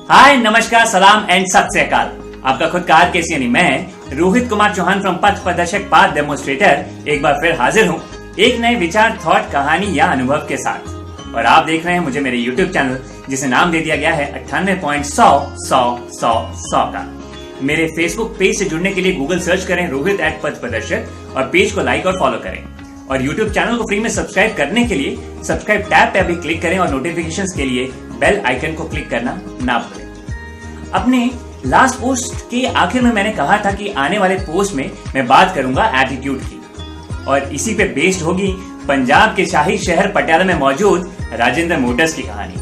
हाय, नमस्कार, सलाम एंड सत श्री अकाल। आपका खुद का आरकेसी यानी मैं रोहित कुमार चौहान फ्रॉम पथ प्रदर्शक पाथ डेमोन्स्ट्रेटर एक बार फिर हाजिर हूँ एक नए विचार, थॉट, कहानी या अनुभव के साथ। और आप देख रहे हैं मुझे मेरे YouTube चैनल जिसे नाम दे दिया गया है 98.100 का। मेरे Facebook पेज से जुड़ने के लिए गूगल सर्च करें रोहित @ पथ प्रदर्शक और पेज को लाइक और फॉलो करें। और YouTube चैनल को फ्री में सब्सक्राइब करने के लिए सब्सक्राइब टैब पे अभी क्लिक करें और नोटिफिकेशंस के लिए बेल आइकन को क्लिक करना ना भूलें। अपने लास्ट पोस्ट के आखिर में मैंने कहा था कि आने वाले पोस्ट में मैं बात करूंगा एटीट्यूड की, और इसी पे बेस्ड होगी पंजाब के शाही शहर पटियाला में मौजूद राजेंद्र मोटर्स की कहानी।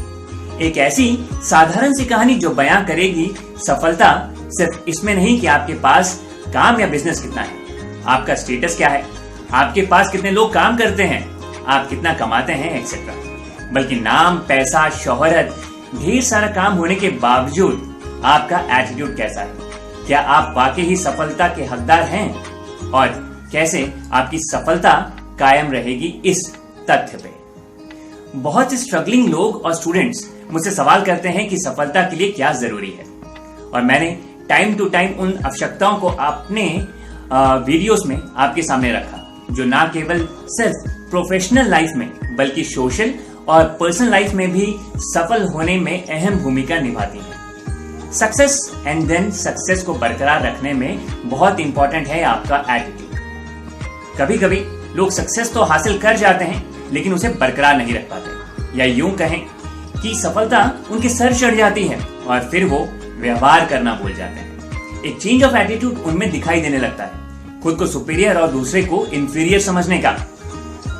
एक ऐसी साधारण सी कहानी जो बयां करेगी सफलता सिर्फ इसमें नहीं कि आपके पास काम या बिजनेस कितना है, आपका स्टेटस क्या है, आपके पास कितने लोग काम करते हैं, आप कितना कमाते हैं एक्सेट्रा, बल्कि नाम, पैसा, शोहरत, ढेर सारा काम होने के बावजूद आपका एटीट्यूड कैसा है। क्या आप वाकई ही सफलता के हकदार हैं, और कैसे आपकी सफलता कायम रहेगी इस तथ्य पे। बहुत से स्ट्रगलिंग लोग और स्टूडेंट्स मुझसे सवाल करते हैं कि सफलता के लिए क्या जरूरी है, और मैंने टाइम टू टाइम उन आवश्यकताओं को अपने वीडियोस में आपके सामने रखा, जो ना केवल सिर्फ प्रोफेशनल लाइफ में बल्कि सोशल और पर्सनल लाइफ में भी सफल होने में अहम भूमिका निभाती है। सक्सेस एंड देन सक्सेस को बरकरार रखने में बहुत इंपॉर्टेंट है आपका एटीट्यूड। कभी कभी लोग सक्सेस तो हासिल कर जाते हैं लेकिन उसे बरकरार नहीं रख पाते, या यूं कहें कि सफलता उनके सर चढ़ जाती है और फिर वो व्यवहार करना भूल जाते हैं। एक चेंज ऑफ एटीट्यूड उनमें दिखाई देने लगता है, खुद को सुपीरियर और दूसरे को इंफीरियर समझने का।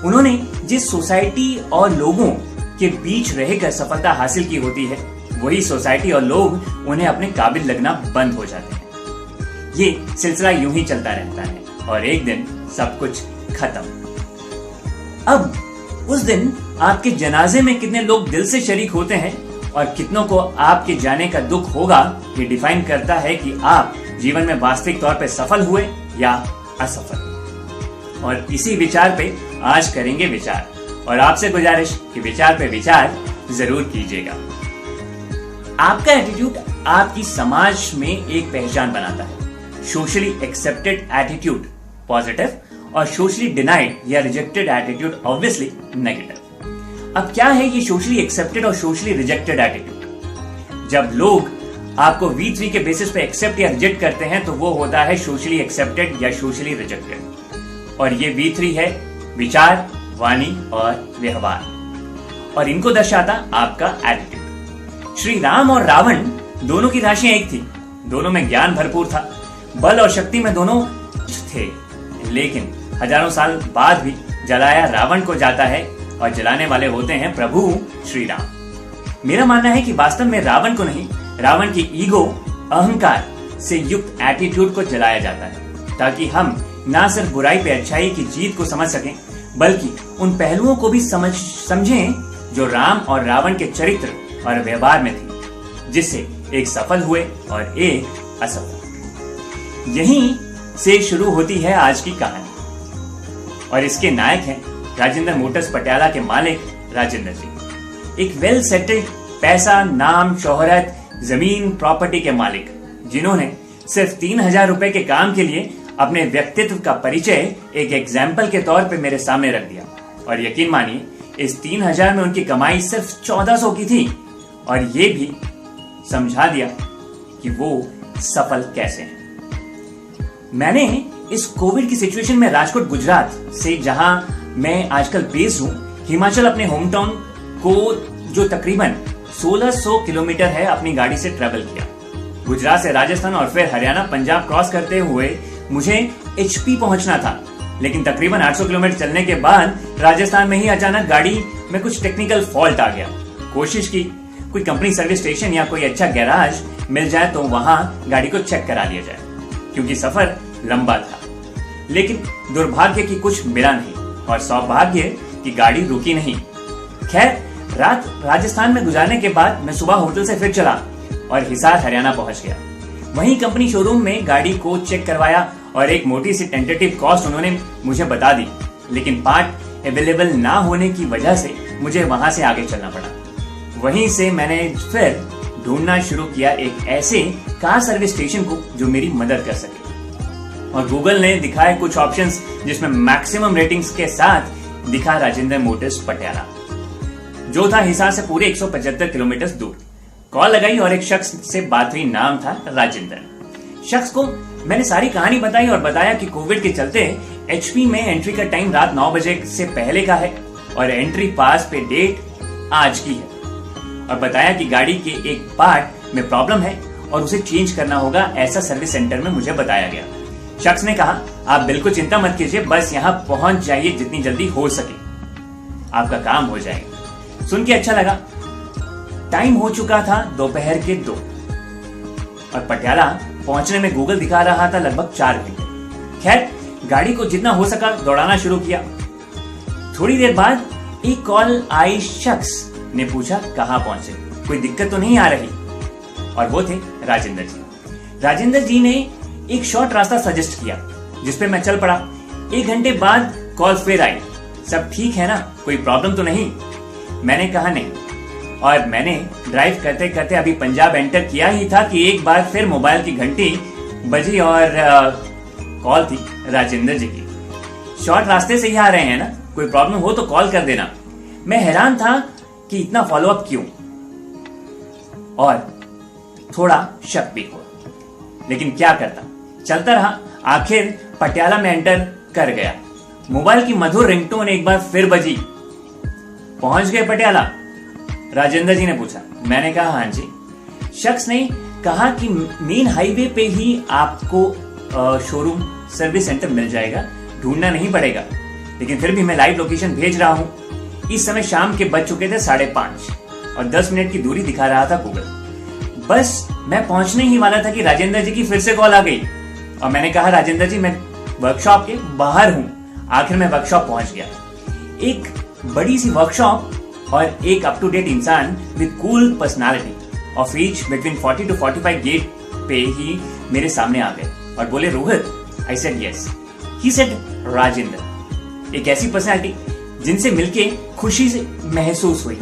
उन्होंने जिस सोसाइटी और लोगों के बीच रहकर सफलता हासिल की होती है, वही सोसाइटी और लोग उन्हें अपने काबिल लगना बंद हो जाते हैं। ये सिलसिला यूं ही चलता रहता है और एक दिन सब कुछ खत्म। अब उस दिन आपके जनाजे में कितने लोग दिल से शरीक होते हैं और कितनों को आपके जाने का दुख होगा, ये डिफाइन करता है कि आप जीवन में वास्तविक तौर पे सफल हुए या असफल। और इसी विचार पे आज करेंगे विचार, और आपसे गुजारिश कि विचार पे विचार जरूर कीजिएगा। आपका एटीट्यूड आपकी समाज में एक पहचान बनाता है। सोशली एक्सेप्टेड एटीट्यूड पॉजिटिव और सोशली डिनाइड या रिजेक्टेड एटीट्यूड ऑब्वियसली नेगेटिव। अब क्या है ये सोशली एक्सेप्टेड और सोशली रिजेक्टेड एटीट्यूड? जब लोग आपको V3 के बेसिस पे एक्सेप्ट या रिजेक्ट करते हैं तो वो होता है सोशली एक्सेप्टेड या सोशली रिजेक्टेड, और ये V3 है विचार, वाणी और व्यवहार, और इनको दर्शाता आपका एटीट्यूड। श्री राम और रावण दोनों की राशियां एक थी, दोनों में ज्ञान भरपूर था, बल और शक्ति में दोनों थे, लेकिन हजारों साल बाद भी जलाया रावण को जाता है और जलाने वाले होते हैं प्रभु श्री राम। मेरा मानना है कि वास्तव में रावण को नहीं, रावण की ईगो, अहंकार से युक्त एटीट्यूड को जलाया जाता है, ताकि हम ना सिर्फ बुराई पे अच्छाई की जीत को समझ सकें, बल्कि उन पहलुओं को भी समझें जो राम और रावण के चरित्र और व्यवहार में थी, जिससे एक सफल हुए और एक असफल। यहीं से शुरू होती है आज की कहानी, और इसके नायक हैं राजेंद्र मोटर्स पटियाला के मालिक राजेंद्र जी। एक वेल सेटल्ड, पैसा, नाम, शोहरत, जमीन, प्रॉपर्टी के मालिक, जिन्होंने सिर्फ 3000 रुपए के काम के लिए अपने व्यक्तित्व का परिचय एक एग्जाम्पल के तौर पे मेरे सामने रख दिया। और यकीन मानिए, इस 3000 में उनकी कमाई सिर्फ 1400 की थी, और ये भी समझा दिया कि वो सफल कैसे हैं। मैंने इस कोविड की सिचुएशन में राजकोट गुजरात से, जहां मैं आजकल बेस हूं, हिमाचल अपने होम टाउन को जो तकरीबन 1600 किलोमीटर है, अपनी गाड़ी से ट्रेवल किया। गुजरात से राजस्थान और फिर हरियाणा, पंजाब क्रॉस करते हुए मुझे HP पहुंचना था, लेकिन तकरीबन 800 किलोमीटर चलने के बाद राजस्थान में ही अचानक गाड़ी में कुछ टेक्निकल फॉल्ट आ गया। कोशिश की कोई कंपनी सर्विस स्टेशन या कोई अच्छा गैराज मिल जाए तो वहां गाड़ी को चेक करा लिया जाए, क्योंकि सफर लंबा था। लेकिन दुर्भाग्य की कुछ मिला नहीं, और सौभाग्य की गाड़ी रुकी नहीं। खैर, रात राजस्थान में गुजारने के बाद मैं सुबह होटल से फिर चला और हिसार हरियाणा पहुंच गया। वहीं कंपनी शोरूम में गाड़ी को चेक करवाया और एक मोटी सी टेंटेटिव कॉस्ट उन्होंने मुझे बता दी, लेकिन पार्ट अवेलेबल ना होने की वजह से मुझे वहां से आगे चलना पड़ा। वहीं से मैंने फिर ढूंढना शुरू किया एक ऐसे कार सर्विस स्टेशन को जो मेरी मदद कर सके। और गूगल ने दिखाए कुछ ऑप्शंस जिसमें मैक्सिमम रेटिंग्स के साथ दिखा राजेंद्र मोटर्स पटियाला, जो था हिसार से पूरे 175 किलोमीटर दूर। कॉल लगाई और एक शख्स से बात हुई, नाम था राजेंद्र। शख्स को मैंने सारी कहानी बताई और बताया कि कोविड के चलते एचपी में एंट्री का टाइम रात 9 बजे से पहले का है और एंट्री पास पे डेट आज की है, और बताया कि गाड़ी के एक पार्ट में प्रॉब्लम है और उसे चेंज करना होगा, ऐसा सर्विस सेंटर में मुझे बताया गया। शख्स ने कहा, आप बिल्कुल चिंता मत कीजिए, बस यहाँ पहुंच जाइए जितनी जल्दी हो सके, आपका काम हो जाएगा। सुन के अच्छा लगा। टाइम हो चुका था दोपहर के 2 और पटियाला पहुंचने में गूगल दिखा रहा था लगभग 4 घंटे। खैर, गाड़ी को जितना हो सका दौड़ाना शुरू किया। थोड़ी देर बाद एक कॉल आई, शख्स ने पूछा कहां पहुंचे, कोई दिक्कत तो नहीं आ रही, और वो थे राजेंद्र जी। राजेंद्र जी ने एक शॉर्ट रास्ता सजेस्ट किया जिसपे मैं चल पड़ा। 1 घंटे बाद कॉल फिर आई, सब ठीक है ना, कोई प्रॉब्लम तो नहीं? मैंने कहा नहीं, और मैंने ड्राइव करते करते अभी पंजाब एंटर किया ही था कि एक बार फिर मोबाइल की घंटी बजी और कॉल थी राजेंद्र जी की। शॉर्ट रास्ते से ही आ रहे हैं ना, कोई प्रॉब्लम हो तो कॉल कर देना। मैं हैरान था कि इतना फॉलोअप क्यों, और थोड़ा शक भी हुआ, लेकिन क्या करता, चलता रहा। आखिर पटियाला में एंटर कर गया। मोबाइल की मधुर रिंगटोन एक बार फिर बजी। पहुंच गए पटियाला? राजेंद्र जी ने पूछा। मैंने कहा हाँ जी। शख्स ने कहा कि मेन हाईवे पे ही आपको शोरूम सर्विस सेंटर मिल जाएगा, ढूंढना नहीं पड़ेगा, लेकिन फिर भी मैं लाइव लोकेशन भेज रहा हूं। इस समय शाम के बज चुके थे 5:30 और 10 मिनट की दूरी दिखा रहा था गूगल। बस मैं पहुंचने ही वाला था कि राजेंद्र जी की फिर से कॉल आ गई, और मैंने कहा राजेंद्र जी, मैं वर्कशॉप के बाहर हूं। आखिर मैं वर्कशॉप पहुंच गया। एक बड़ी सी वर्कशॉप और एक अप टू डेट इंसान with cool personality of age between 40 to 45 gate पे ही मेरे सामने आ गए और बोले, Rohit. I said yes. He said Rajendra. एक ऐसी पर्सनालिटी जिनसे मिलके खुशी से महसूस हुई।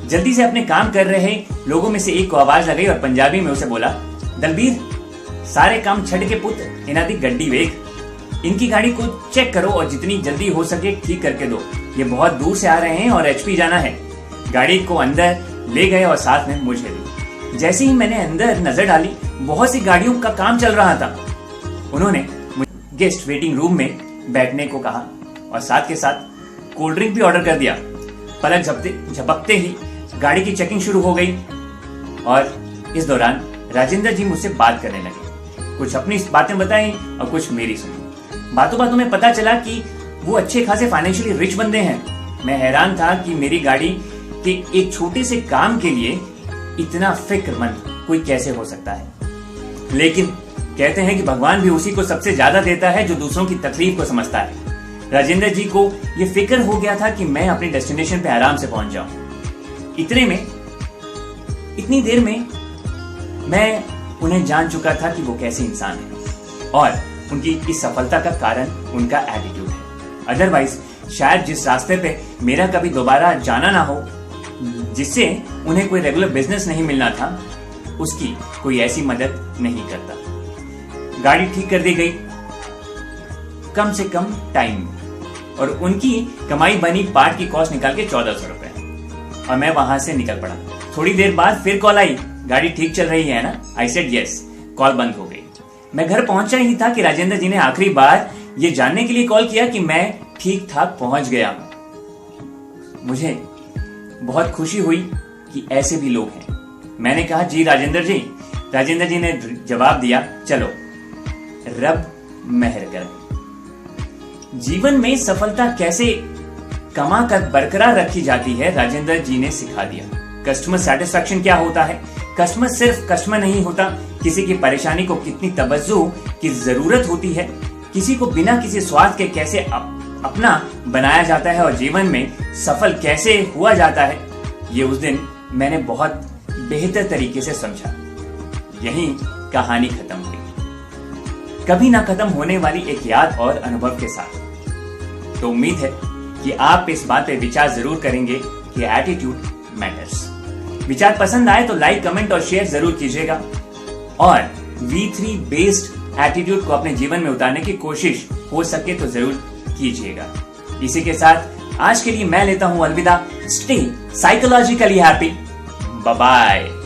जल्दी से अपने काम कर रहे लोगों में से एक को आवाज लगाई और पंजाबी में उसे बोला, दलबीर, सारे काम छड़ के पुत इन्हां दी गड्डी वेख, इनकी गाड़ी को चेक करो और जितनी जल्दी हो सके ठीक करके दो, ये बहुत दूर से आ रहे हैं और एचपी जाना है। गाड़ी को अंदर ले गए और साथ में मुझे भी। जैसे ही मैंने अंदर नजर डाली, बहुत सी गाड़ियों का काम चल रहा था। उन्होंने मुझे गेस्ट वेटिंग रूम में बैठने को कहा और साथ के साथ कोल्ड ड्रिंक भी ऑर्डर कर दिया। पलक झपकते ही गाड़ी की चेकिंग शुरू हो गई और इस दौरान राजेंद्र जी मुझसे बात करने लगे। कुछ अपनी बातें बताई और कुछ मेरी सुनी। बातों बातों में पता चला कि वो अच्छे खासे फाइनेंशियली रिच बंदे हैं। मैं हैरान था कि मेरी गाड़ी के एक छोटे से काम के लिए इतना फिक्रमंद कोई कैसे हो सकता है। लेकिन कहते हैं कि भगवान भी उसी को सबसे ज्यादा देता है जो दूसरों की तकलीफ को समझता है। राजेंद्र जी को यह फिक्र हो गया था कि मैं अपने डेस्टिनेशन पे आराम से पहुंच जाऊं। इतनी देर में मैं उन्हें जान चुका था कि वो कैसे इंसान है और उनकी इस सफलता का कारण उनका एटीट्यूड है। अदरवाइज शायद जिस रास्ते पे मेरा कभी दोबारा जाना ना हो, जिससे उन्हें कोई रेगुलर बिजनेस नहीं मिलना था, उसकी कोई ऐसी मदद नहीं करता। गाड़ी ठीक कर दी गई कम से कम टाइम में, और उनकी कमाई बनी पार्ट की कॉस्ट निकाल के 1400 रुपए, और मैं वहां से निकल पड़ा। थोड़ी देर बाद फिर कॉल आई, गाड़ी ठीक चल रही है ना? आई सेड यस। कॉल बंद हो गई। मैं घर पहुंचा ही था कि राजेंद्र जी ने आखिरी बार ये जानने के लिए कॉल किया कि मैं ठीक ठाक पहुंच गया हूं। मुझे बहुत खुशी हुई कि ऐसे भी लोग हैं। मैंने कहा जी राजेंद्र जी। राजेंद्र जी ने जवाब दिया, चलो रब मेहर करे। जीवन में सफलता कैसे कमा कर बरकरार रखी जाती है, राजेंद्र जी ने सिखा दिया। कस्टमर सेटिस्फैक्शन क्या होता है? कस्टमर सिर्फ कस्टमर नहीं होता, किसी की परेशानी को कितनी तवज्जो की जरूरत होती है, किसी को बिना किसी स्वार्थ के कैसे अपना बनाया जाता है और जीवन में सफल कैसे हुआ जाता है, ये उस दिन मैंने बहुत बेहतर तरीके से समझा। यही कहानी खत्म हुई, कभी ना खत्म होने वाली एक याद और अनुभव के साथ। तो उम्मीद है कि आप इस बात पे विचार जरूर करेंगे कि एटीट्यूड मैटर्स। विचार पसंद आए तो लाइक, कमेंट और शेयर जरूर कीजिएगा और V3 बेस्ड एटीट्यूड को अपने जीवन में उतारने की कोशिश हो सके तो जरूर कीजिएगा। इसी के साथ आज के लिए मैं लेता हूं अलविदा। Stay psychologically happy. Bye bye.